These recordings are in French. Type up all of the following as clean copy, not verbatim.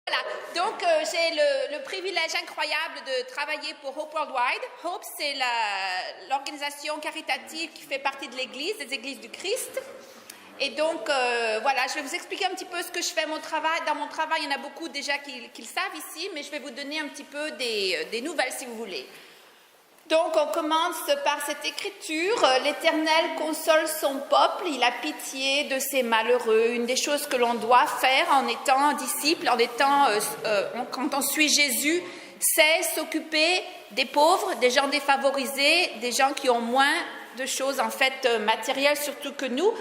Voilà, donc j'ai le privilège incroyable de travailler pour Hope Worldwide. Hope, c'est l'organisation caritative qui fait partie de l'Église, des Églises du Christ. Et donc, voilà, je vais vous expliquer un petit peu ce que je fais mon travail. Dans mon travail, il y en a beaucoup déjà qui le savent ici, mais je vais vous donner un petit peu des nouvelles si vous voulez. Donc, on commence par cette écriture. L'Éternel console son peuple, il a pitié de ses malheureux. Une des choses que l'on doit faire en étant disciple, quand on suit Jésus, c'est s'occuper des pauvres, des gens défavorisés, des gens qui ont moins de choses en fait matérielles surtout que nous.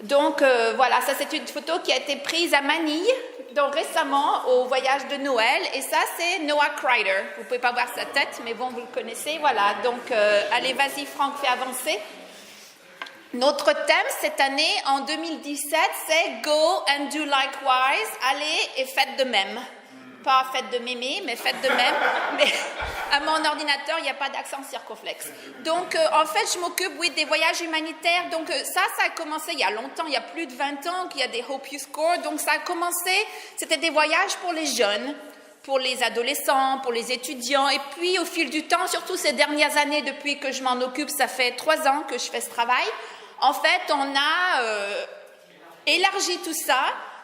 Donc, voilà, ça c'est une photo qui a été prise à Manille, donc récemment au voyage de Noël. Et ça, c'est Noah Crider. Vous ne pouvez pas voir sa tête, mais bon, vous le connaissez. Voilà, donc allez, vas-y Franck, fais avancer. Notre thème cette année, en 2017, c'est « Go and do likewise ». Allez et faites de même. Pas faites de mémé, mais faites de même. Mais à mon ordinateur, il n'y a pas d'accent circonflexe. Donc, en fait, je m'occupe, oui, des voyages humanitaires. Donc, ça a commencé il y a longtemps, il y a plus de 20 ans qu'il y a des Hope Youth Corps. Donc, ça a commencé, c'était des voyages pour les jeunes, pour les adolescents, pour les étudiants. Et puis, au fil du temps, surtout ces dernières années, depuis que je m'en occupe, ça fait 3 ans que je fais ce travail. En fait, on a élargi tout ça.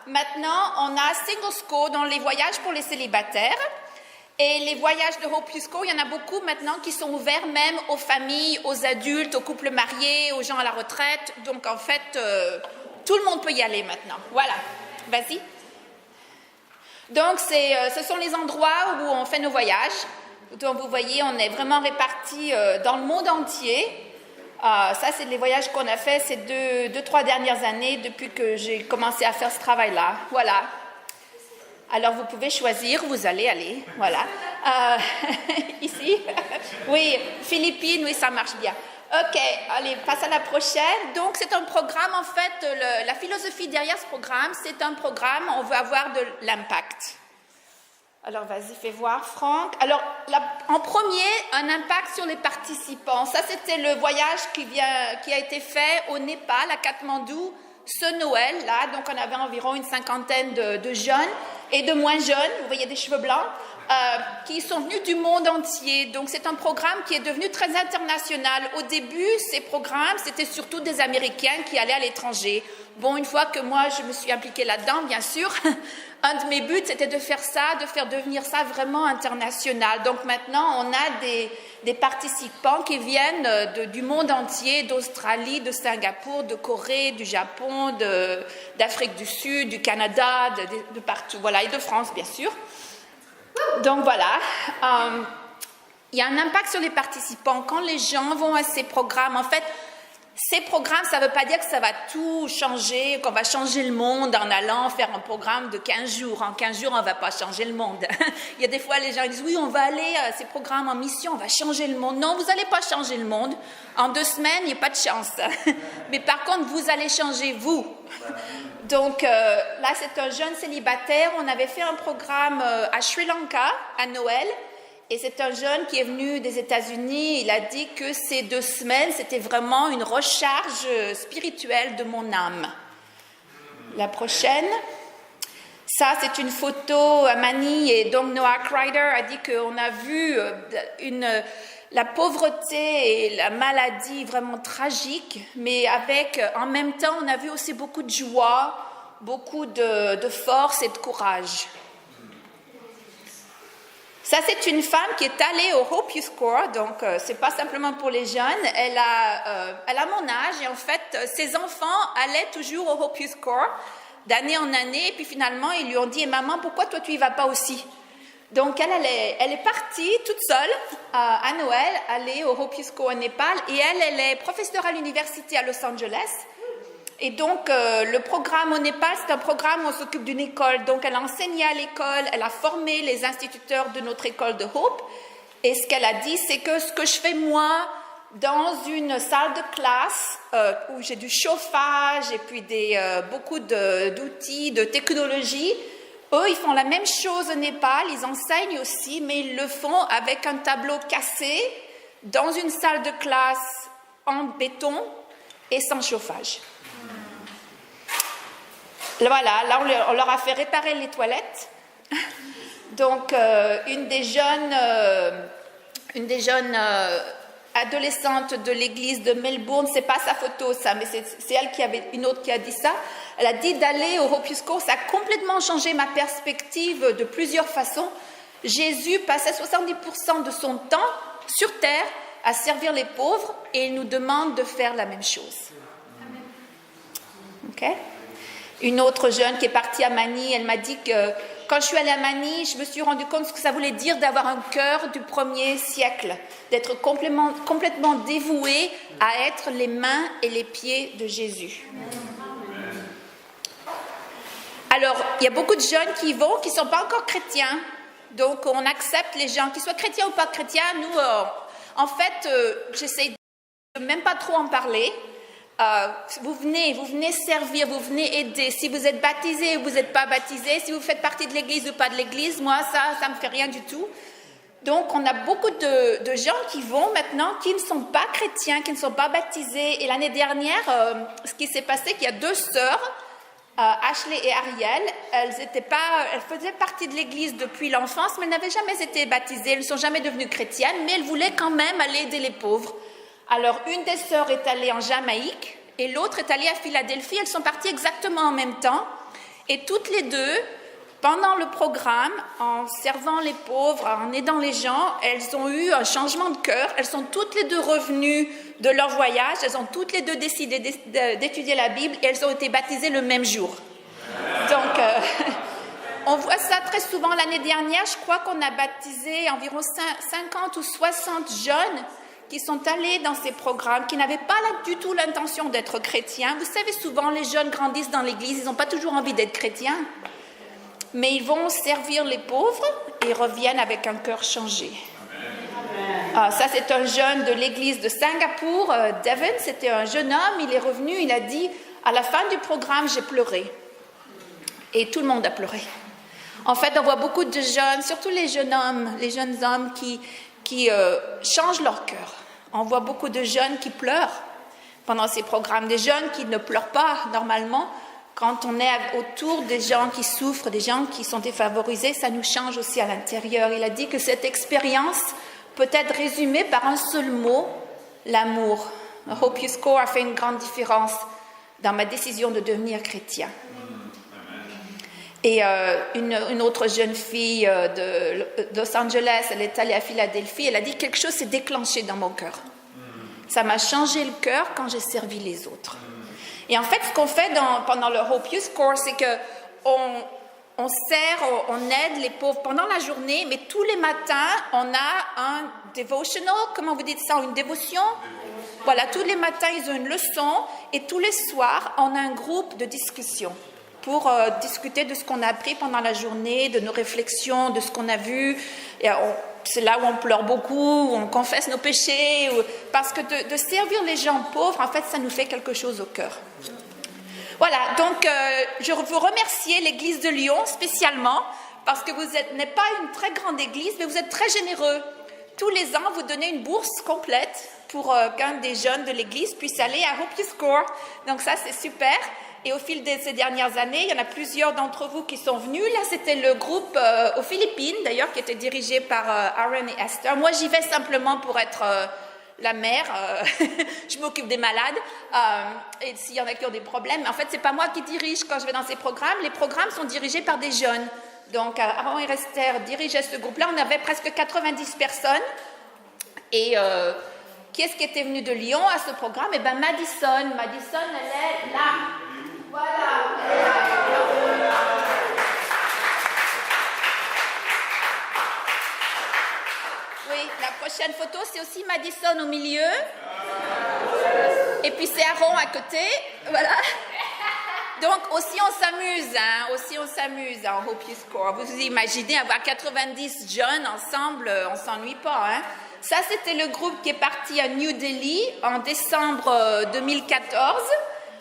Maintenant, on a Single School dans les voyages pour les célibataires. Et les voyages de Hope Youth School, il y en a beaucoup maintenant qui sont ouverts même aux familles, aux adultes, aux couples mariés, aux gens à la retraite. Donc, en fait, tout le monde peut y aller maintenant. Voilà. Vas-y. Donc, ce sont les endroits où on fait nos voyages. Donc, vous voyez, on est vraiment répartis dans le monde entier. Ça, c'est les voyages qu'on a fait ces 2-3 dernières années depuis que j'ai commencé à faire ce travail-là. Voilà. Alors, vous pouvez choisir, vous allez aller. Voilà. Ici. Oui, Philippines, oui, ça marche bien. OK, allez, passe à la prochaine. Donc, c'est un programme, en fait, la philosophie derrière ce programme, c'est un programme, on veut avoir de l'impact. Alors, vas-y, fais voir, Franck. Alors, en premier, un impact sur les participants. Ça, c'était le voyage qui a été fait au Népal, à Katmandou, ce Noël-là. Donc, on avait environ une 50aine de jeunes et de moins jeunes, vous voyez des cheveux blancs, qui sont venus du monde entier. Donc, c'est un programme qui est devenu très international. Au début, ces programmes, c'était surtout des Américains qui allaient à l'étranger. Bon, une fois que moi, je me suis impliquée là-dedans, bien sûr, un de mes buts, c'était de faire ça, de faire devenir ça vraiment international. Donc maintenant, on a des participants qui viennent du monde entier, d'Australie, de Singapour, de Corée, du Japon, d'Afrique du Sud, du Canada, de partout. Voilà, et de France, bien sûr. Donc voilà. Il y a un impact sur les participants. Quand les gens vont à ces programmes, en fait, ces programmes, ça ne veut pas dire que ça va tout changer, qu'on va changer le monde en allant faire un programme de 15 jours. En 15 jours, on ne va pas changer le monde. Il y a des fois, les gens disent, oui, on va aller à ces programmes en mission, on va changer le monde. Non, vous n'allez pas changer le monde. En 2 semaines, il n'y a pas de chance. Mais par contre, vous allez changer vous. Donc, là, c'est un jeune célibataire. On avait fait un programme à Sri Lanka, à Noël. Et c'est un jeune qui est venu des États-Unis. Il a dit que ces 2 semaines, c'était vraiment une recharge spirituelle de mon âme. La prochaine. Ça, c'est une photo à Manille. Et donc, Noah Crider a dit qu'on a vu la pauvreté et la maladie vraiment tragique. Mais en même temps, on a vu aussi beaucoup de joie, beaucoup de force et de courage. Ça, c'est une femme qui est allée au Hope Youth Corps, donc c'est pas simplement pour les jeunes. Elle a mon âge et en fait, ses enfants allaient toujours au Hope Youth Corps d'année en année. Et puis finalement, ils lui ont dit, maman, pourquoi toi tu y vas pas aussi? Donc elle est partie toute seule à Noël, aller au Hope Youth Corps au Népal. Et elle est professeure à l'université à Los Angeles. Et donc, le programme au Népal, c'est un programme où on s'occupe d'une école. Donc, elle a enseigné à l'école, elle a formé les instituteurs de notre école de Hope. Et ce qu'elle a dit, c'est que ce que je fais moi, dans une salle de classe, où j'ai du chauffage et puis beaucoup d'outils, de technologie, eux, ils font la même chose au Népal, ils enseignent aussi, mais ils le font avec un tableau cassé, dans une salle de classe en béton et sans chauffage. Voilà, là on leur a fait réparer les toilettes Donc, une des jeunes adolescentes de l'église de Melbourne, c'est pas sa photo ça, mais c'est elle qui avait une autre qui a dit ça. Elle a dit d'aller au Hope Youth Course, ça a complètement changé ma perspective de plusieurs façons. Jésus passait 70% de son temps sur terre à servir les pauvres et il nous demande de faire la même chose. Ok? Une autre jeune qui est partie à Manille, elle m'a dit que quand je suis allée à Manille, je me suis rendu compte de ce que ça voulait dire d'avoir un cœur du 1er siècle, d'être complètement dévoué à être les mains et les pieds de Jésus. Alors, il y a beaucoup de jeunes qui vont, qui ne sont pas encore chrétiens. Donc, on accepte les gens, qu'ils soient chrétiens ou pas chrétiens. Nous, en fait, j'essaie de même pas trop en parler. Vous venez servir, vous venez aider. Si vous êtes baptisé ou vous n'êtes pas baptisé, si vous faites partie de l'église ou pas de l'église, moi, ça me fait rien du tout. Donc, on a beaucoup de gens qui vont maintenant, qui ne sont pas chrétiens, qui ne sont pas baptisés. Et l'année dernière, ce qui s'est passé, qu'il y a 2 sœurs, Ashley et Ariel, elles faisaient partie de l'église depuis l'enfance, mais elles n'avaient jamais été baptisées, elles ne sont jamais devenues chrétiennes, mais elles voulaient quand même aller aider les pauvres. Alors, une des sœurs est allée en Jamaïque et l'autre est allée à Philadelphie. Elles sont parties exactement en même temps. Et toutes les deux, pendant le programme, en servant les pauvres, en aidant les gens, elles ont eu un changement de cœur. Elles sont toutes les deux revenues de leur voyage. Elles ont toutes les deux décidé d'étudier la Bible et elles ont été baptisées le même jour. Donc, on voit ça très souvent. L'année dernière, je crois qu'on a baptisé environ 50 ou 60 jeunes qui sont allés dans ces programmes, qui n'avaient pas du tout l'intention d'être chrétiens. Vous savez, souvent, les jeunes grandissent dans l'Église, ils n'ont pas toujours envie d'être chrétiens, mais ils vont servir les pauvres et reviennent avec un cœur changé. Ça, c'est un jeune de l'Église de Singapour, Devon, c'était un jeune homme, il est revenu, il a dit, à la fin du programme, j'ai pleuré. Et tout le monde a pleuré. En fait, on voit beaucoup de jeunes, surtout les jeunes hommes qui changent leur cœur. On voit beaucoup de jeunes qui pleurent pendant ces programmes, des jeunes qui ne pleurent pas normalement. Quand on est autour des gens qui souffrent, des gens qui sont défavorisés, ça nous change aussi à l'intérieur. Il a dit que cette expérience peut être résumée par un seul mot, l'amour. Hope Youth Course a fait une grande différence dans ma décision de devenir chrétien. Et une autre jeune fille de Los Angeles, elle est allée à Philadelphie, elle a dit quelque chose s'est déclenché dans mon cœur. Ça m'a changé le cœur quand j'ai servi les autres. Et en fait, ce qu'on fait pendant le Hope Youth Course, c'est qu'on sert, on aide les pauvres pendant la journée, mais tous les matins, on a un devotional, comment vous dites ça, une dévotion? Voilà, tous les matins, ils ont une leçon, et tous les soirs, on a un groupe de discussion pour discuter de ce qu'on a appris pendant la journée, de nos réflexions, de ce qu'on a vu. C'est là où on pleure beaucoup, où on confesse nos péchés, parce que de servir les gens pauvres, en fait, ça nous fait quelque chose au cœur. Voilà, donc je veux remercier l'Église de Lyon spécialement, parce que vous n'êtes pas une très grande église, mais vous êtes très généreux. Tous les ans, vous donnez une bourse complète pour qu'un des jeunes de l'église puisse aller à Hope Youth Course. Donc ça, c'est super. Et au fil de ces dernières années, il y en a plusieurs d'entre vous qui sont venus. Là, c'était le groupe aux Philippines, d'ailleurs, qui était dirigé par Aaron et Esther. Moi, j'y vais simplement pour être la mère. Je m'occupe des malades. Et s'il y en a qui ont des problèmes. En fait, c'est pas moi qui dirige quand je vais dans ces programmes. Les programmes sont dirigés par des jeunes. Donc, Aaron et Esther dirigeaient ce groupe-là. On avait presque 90 personnes. Et qui est-ce qui était venu de Lyon à ce programme? Eh bien, Madison. Madison, elle est là. Voilà. Oui, la prochaine photo, c'est aussi Madison au milieu. Et puis c'est Aaron à côté. Voilà. Donc aussi on s'amuse, en Hope Youth Course. Vous imaginez avoir 90 jeunes ensemble, on s'ennuie pas, hein. Ça, c'était le groupe qui est parti à New Delhi en décembre 2014.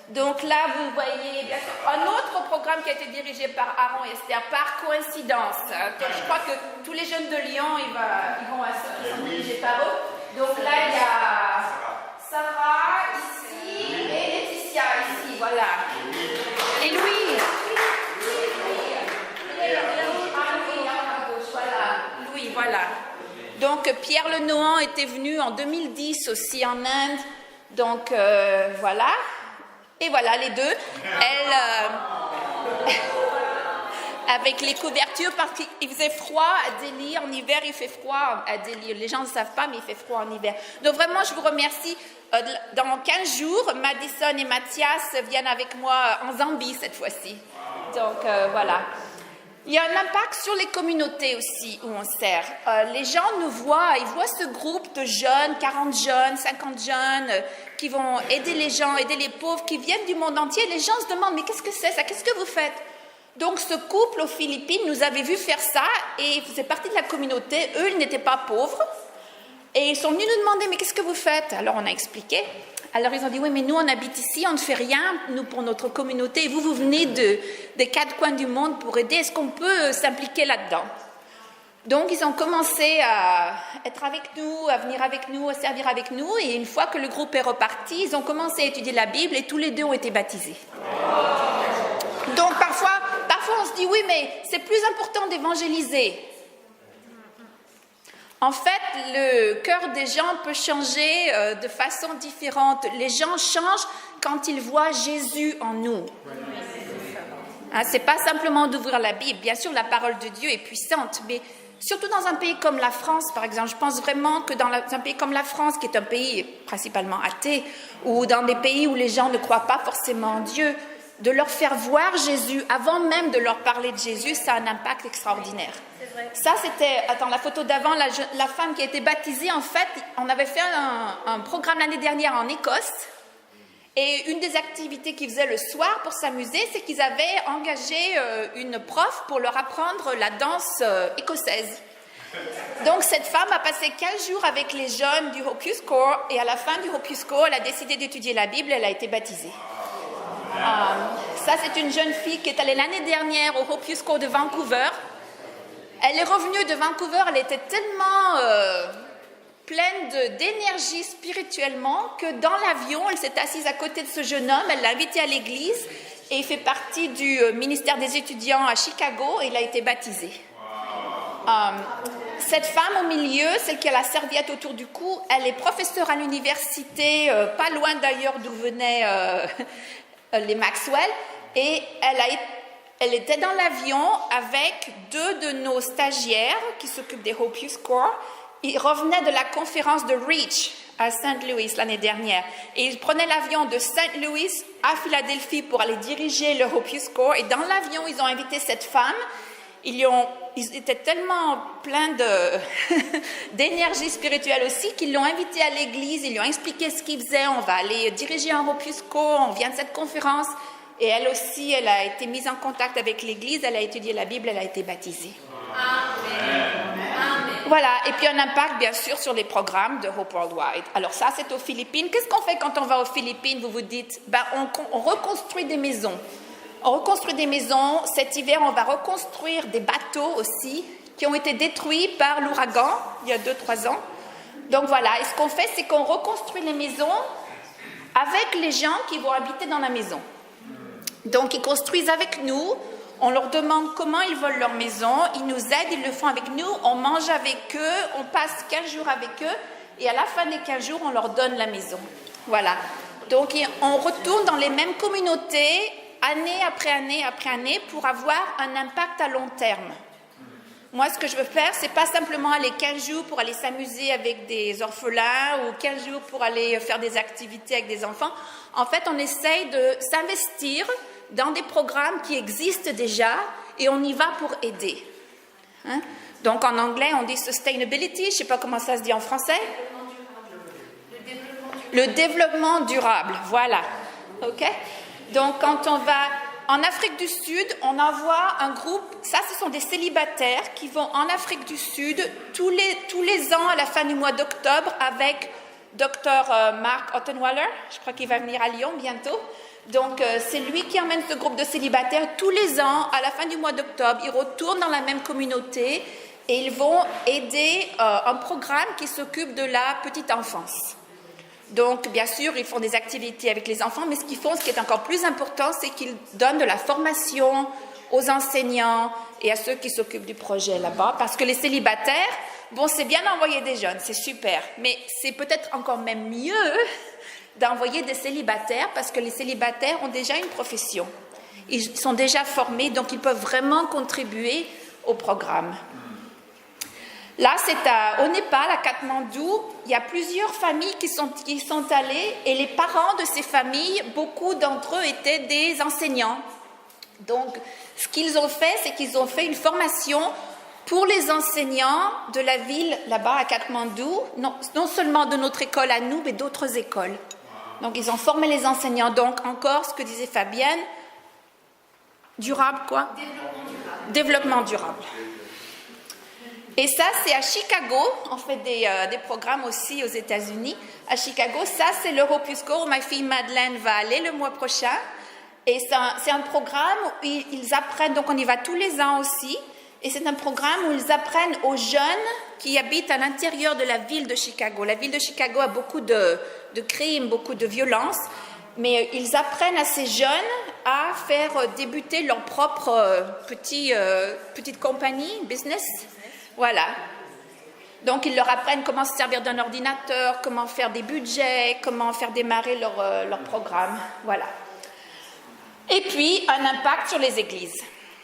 Donc là, vous voyez bien sûr, un autre programme qui a été dirigé par Aaron et Esther, par coïncidence. Donc, je crois que tous les jeunes de Lyon, ils sont dirigés par eux. Donc là, il y a Sarah ici et Laetitia ici, voilà. Et Louis. Il est à gauche. Voilà. Donc, Pierre Le Nohan était venu en 2010 aussi en Inde. Donc, voilà. Et voilà, les deux. Elle... avec les couvertures, parce qu'il faisait froid à Delhi. En hiver, il fait froid à Delhi. Les gens ne savent pas, mais il fait froid en hiver. Donc, vraiment, je vous remercie. Dans 15 jours, Madison et Mathias viennent avec moi en Zambie cette fois-ci. Donc, voilà. Il y a un impact sur les communautés aussi où on sert. Les gens nous voient, ils voient ce groupe de jeunes, 40 jeunes, 50 jeunes, qui vont aider les gens, aider les pauvres, qui viennent du monde entier. Les gens se demandent, mais qu'est-ce que c'est ça? Qu'est-ce que vous faites? Donc, ce couple aux Philippines nous avait vu faire ça et ils faisaient partie de la communauté. Eux, ils n'étaient pas pauvres. Et ils sont venus nous demander, mais qu'est-ce que vous faites? Alors, on a expliqué. Alors, ils ont dit, oui, mais nous, on habite ici, on ne fait rien, nous, pour notre communauté. Et vous, vous venez des quatre coins du monde pour aider. Est-ce qu'on peut s'impliquer là-dedans? Donc, ils ont commencé à être avec nous, à venir avec nous, à servir avec nous. Et une fois que le groupe est reparti, ils ont commencé à étudier la Bible et tous les deux ont été baptisés. Donc, parfois on se dit, oui, mais c'est plus important d'évangéliser. En fait, le cœur des gens peut changer de façon différente. Les gens changent quand ils voient Jésus en nous. Hein, ce n'est pas simplement d'ouvrir la Bible. Bien sûr, la parole de Dieu est puissante, mais surtout dans un pays comme la France, par exemple. Je pense vraiment que dans un pays comme la France, qui est un pays principalement athée, ou dans des pays où les gens ne croient pas forcément en Dieu, de leur faire voir Jésus, avant même de leur parler de Jésus, ça a un impact extraordinaire. Ça, c'était, la photo d'avant, la femme qui a été baptisée, en fait, on avait fait un programme l'année dernière en Écosse, et une des activités qu'ils faisaient le soir pour s'amuser, c'est qu'ils avaient engagé une prof pour leur apprendre la danse écossaise. Donc, cette femme a passé 15 jours avec les jeunes du Hopius Corps, et à la fin du Hopius Corps, elle a décidé d'étudier la Bible, elle a été baptisée. Ça, c'est une jeune fille qui est allée l'année dernière au Hopius Corps de Vancouver. Elle est revenue de Vancouver, elle était tellement pleine d'énergie spirituellement que dans l'avion, elle s'est assise à côté de ce jeune homme, elle l'a invité à l'église et il fait partie du ministère des étudiants à Chicago et il a été baptisé. Cette femme au milieu, celle qui a la serviette autour du cou, elle est professeure à l'université, pas loin d'ailleurs d'où venaient les Maxwell, et elle était dans l'avion avec deux de nos stagiaires qui s'occupent des Hopius Corps. Ils revenaient de la conférence de Reach à St. Louis l'année dernière. Et ils prenaient l'avion de St. Louis à Philadelphie pour aller diriger le Hopius Corps. Et dans l'avion, ils ont invité cette femme. Ils étaient tellement pleins d'énergie spirituelle aussi qu'ils l'ont invitée à l'église. Ils lui ont expliqué ce qu'ils faisaient. On va aller diriger un Hopius Corps. On vient de cette conférence. Et elle aussi, elle a été mise en contact avec l'église. Elle a étudié la Bible. Elle a été baptisée. Amen. Voilà, et puis un impact bien sûr sur les programmes de Hope Worldwide. Alors ça, c'est aux Philippines. Qu'est-ce qu'on fait quand on va aux Philippines? Vous vous dites, on reconstruit des maisons. On reconstruit des maisons. Cet hiver, on va reconstruire des bateaux aussi qui ont été détruits par l'ouragan il y a 2-3 ans. Donc voilà, et ce qu'on fait, c'est qu'on reconstruit les maisons avec les gens qui vont habiter dans la maison. Donc ils construisent avec nous. On leur demande comment ils veulent leur maison, ils nous aident, ils le font avec nous, on mange avec eux, on passe 15 jours avec eux, et à la fin des 15 jours, on leur donne la maison. Voilà. Donc, on retourne dans les mêmes communautés, année après année après année, pour avoir un impact à long terme. Moi, ce que je veux faire, c'est pas simplement aller 15 jours pour aller s'amuser avec des orphelins, ou 15 jours pour aller faire des activités avec des enfants. En fait, on essaye de s'investir dans des programmes qui existent déjà et on y va pour aider. Hein? Donc en anglais, on dit sustainability, je ne sais pas comment ça se dit en français. Le développement durable, voilà. Ok. Donc quand on va en Afrique du Sud, on envoie un groupe, ça ce sont des célibataires qui vont en Afrique du Sud tous les ans à la fin du mois d'octobre avec Dr Mark Ottenwaller, je crois qu'il va venir à Lyon bientôt. Donc, c'est lui qui emmène ce groupe de célibataires tous les ans, à la fin du mois d'octobre. Ils retournent dans la même communauté et ils vont aider un programme qui s'occupe de la petite enfance. Donc, bien sûr, ils font des activités avec les enfants, mais ce qu'ils font, ce qui est encore plus important, c'est qu'ils donnent de la formation aux enseignants et à ceux qui s'occupent du projet là-bas. Parce que les célibataires, Bon, c'est bien d'envoyer des jeunes, c'est super, mais c'est peut-être encore même mieux d'envoyer des célibataires parce que les célibataires ont déjà une profession. Ils sont déjà formés, donc ils peuvent vraiment contribuer au programme. Là, c'est au Népal, à Katmandou, il y a plusieurs familles qui sont allées et les parents de ces familles, beaucoup d'entre eux étaient des enseignants. Donc, ce qu'ils ont fait, c'est qu'ils ont fait une formation pour les enseignants de la ville là-bas à Katmandou, non seulement de notre école à nous, mais d'autres écoles. Donc, ils ont formé les enseignants. Donc, encore ce que disait Fabienne, durable quoi? Développement durable. Et ça, c'est à Chicago. On fait des programmes aussi aux États-Unis. À Chicago, ça, c'est l'Europusco où ma fille Madeleine va aller le mois prochain. Et c'est un programme où ils apprennent, donc on y va tous les ans aussi. Et c'est un programme où ils apprennent aux jeunes qui habitent à l'intérieur de la ville de Chicago. La ville de Chicago a beaucoup de crimes, beaucoup de violences. Mais ils apprennent à ces jeunes à faire débuter leur propre petite compagnie, business. Voilà. Donc, ils leur apprennent comment se servir d'un ordinateur, comment faire des budgets, comment faire démarrer leur programme. Voilà. Et puis, un impact sur les églises.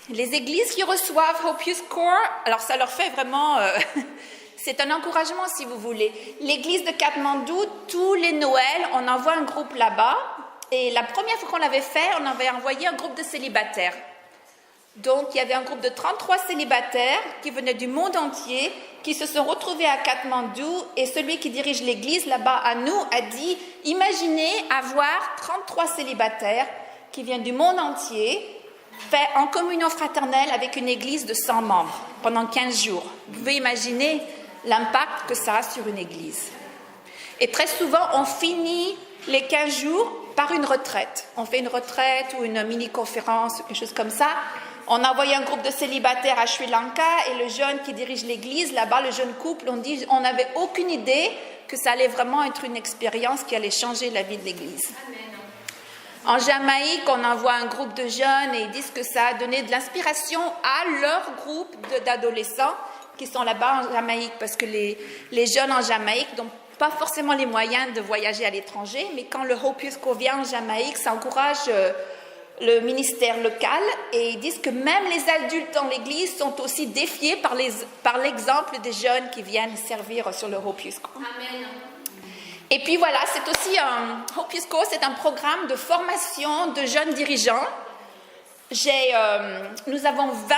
Les églises qui reçoivent Hope Youth Corps, alors ça leur fait vraiment... c'est un encouragement, si vous voulez. L'église de Katmandou, tous les Noëls, on envoie un groupe là-bas. Et la première fois qu'on l'avait fait, on avait envoyé un groupe de célibataires. Donc, il y avait un groupe de 33 célibataires qui venaient du monde entier, qui se sont retrouvés à Katmandou. Et celui qui dirige l'église là-bas à nous a dit, imaginez avoir 33 célibataires qui viennent du monde entier, fait en communion fraternelle avec une église de 100 membres pendant 15 jours. Vous pouvez imaginer l'impact que ça a sur une église. Et très souvent, on finit les 15 jours par une retraite. On fait une retraite ou une mini-conférence, quelque chose comme ça. On a envoyé un groupe de célibataires à Sri Lanka et le jeune qui dirige l'église, là-bas, le jeune couple, on n'avait aucune idée que ça allait vraiment être une expérience qui allait changer la vie de l'église. En Jamaïque, on envoie un groupe de jeunes et ils disent que ça a donné de l'inspiration à leur groupe d'adolescents qui sont là-bas en Jamaïque, parce que les jeunes en Jamaïque n'ont pas forcément les moyens de voyager à l'étranger, mais quand le Hope Youth Corps vient en Jamaïque, ça encourage le ministère local et ils disent que même les adultes dans l'Église sont aussi défiés par l'exemple des jeunes qui viennent servir sur le Hope Youth Corps. Amen. Et puis voilà, c'est aussi Hope Youth Corps, c'est un programme de formation de jeunes dirigeants. Nous avons 20,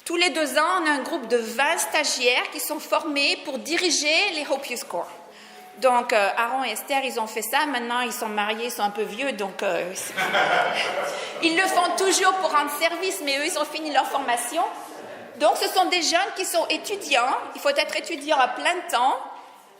tous les 2 ans, on a un groupe de 20 stagiaires qui sont formés pour diriger les Hope Youth Corps. Donc, Aaron et Esther, ils ont fait ça. Maintenant, ils sont mariés, ils sont un peu vieux, donc ils le font toujours pour rendre service, mais eux, ils ont fini leur formation. Donc, ce sont des jeunes qui sont étudiants. Il faut être étudiant à plein temps.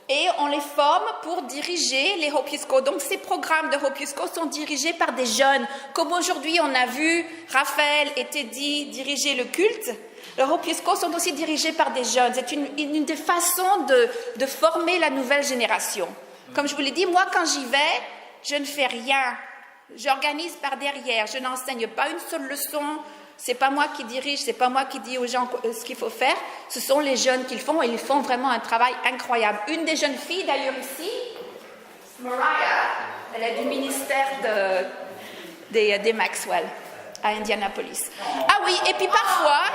Et on les forme pour diriger les Hope Youth Corps. Donc, ces programmes de Hope Youth Corps sont dirigés par des jeunes. Comme aujourd'hui, on a vu Raphaël et Teddy diriger le culte. Les Hope Youth Corps sont aussi dirigés par des jeunes. C'est une des façons de former la nouvelle génération. Comme je vous l'ai dit, moi, quand j'y vais, je ne fais rien. J'organise par derrière. Je n'enseigne pas une seule leçon. C'est pas moi qui dirige, c'est pas moi qui dis aux gens ce qu'il faut faire. Ce sont les jeunes qui le font et ils font vraiment un travail incroyable. Une des jeunes filles, d'ailleurs, ici, Mariah, elle est du ministère des Maxwell à Indianapolis. Ah oui, et puis parfois,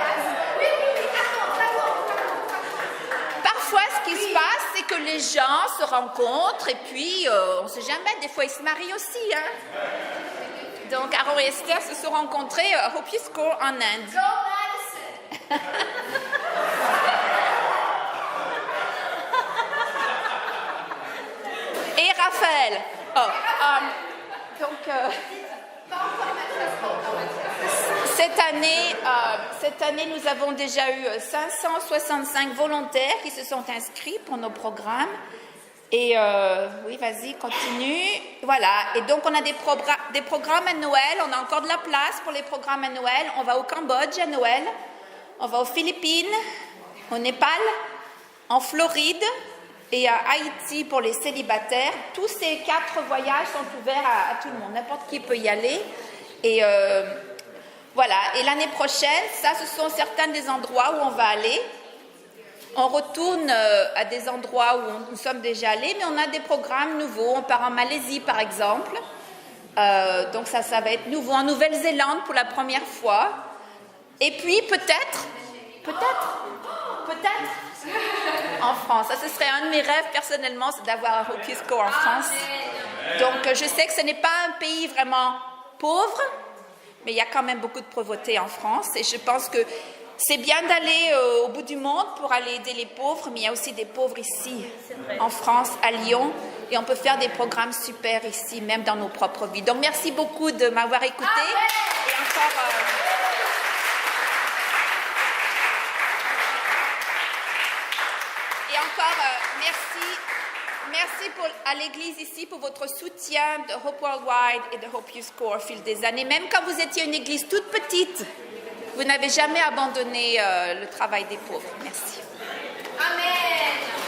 ce qui se passe, c'est que les gens se rencontrent et puis, on ne sait jamais, des fois ils se marient aussi, hein. Donc, Aaron et Esther se sont rencontrés au Hope Youth Corps en Inde. Go Madison! Et Raphaël. Cette année, nous avons déjà eu 565 volontaires qui se sont inscrits pour nos programmes. Et oui, vas-y, continue. Voilà. Et donc, on a des programmes à Noël. On a encore de la place pour les programmes à Noël. On va au Cambodge à Noël. On va aux Philippines, au Népal, en Floride et à Haïti pour les célibataires. Tous ces 4 voyages sont ouverts à tout le monde. N'importe qui peut y aller. Et voilà. Et l'année prochaine, ça, ce sont certains des endroits où on va aller. On retourne à des endroits où nous sommes déjà allés, mais on a des programmes nouveaux. On part en Malaisie, par exemple. Donc ça va être nouveau. En Nouvelle-Zélande pour la première fois. Et puis peut-être, en France. Ça, ce serait un de mes rêves personnellement, c'est d'avoir un Hope You Score en France. Donc je sais que ce n'est pas un pays vraiment pauvre, mais il y a quand même beaucoup de pauvreté en France. Et je pense que c'est bien d'aller au bout du monde pour aller aider les pauvres, mais il y a aussi des pauvres ici, en France, à Lyon, et on peut faire des programmes super ici, même dans nos propres vies. Donc, merci beaucoup de m'avoir écouté. Et encore, merci à l'Église ici pour votre soutien de Hope Worldwide et de Hope You Score au fil des années. Même quand vous étiez une Église toute petite, vous n'avez jamais abandonné le travail des pauvres. Merci. Amen.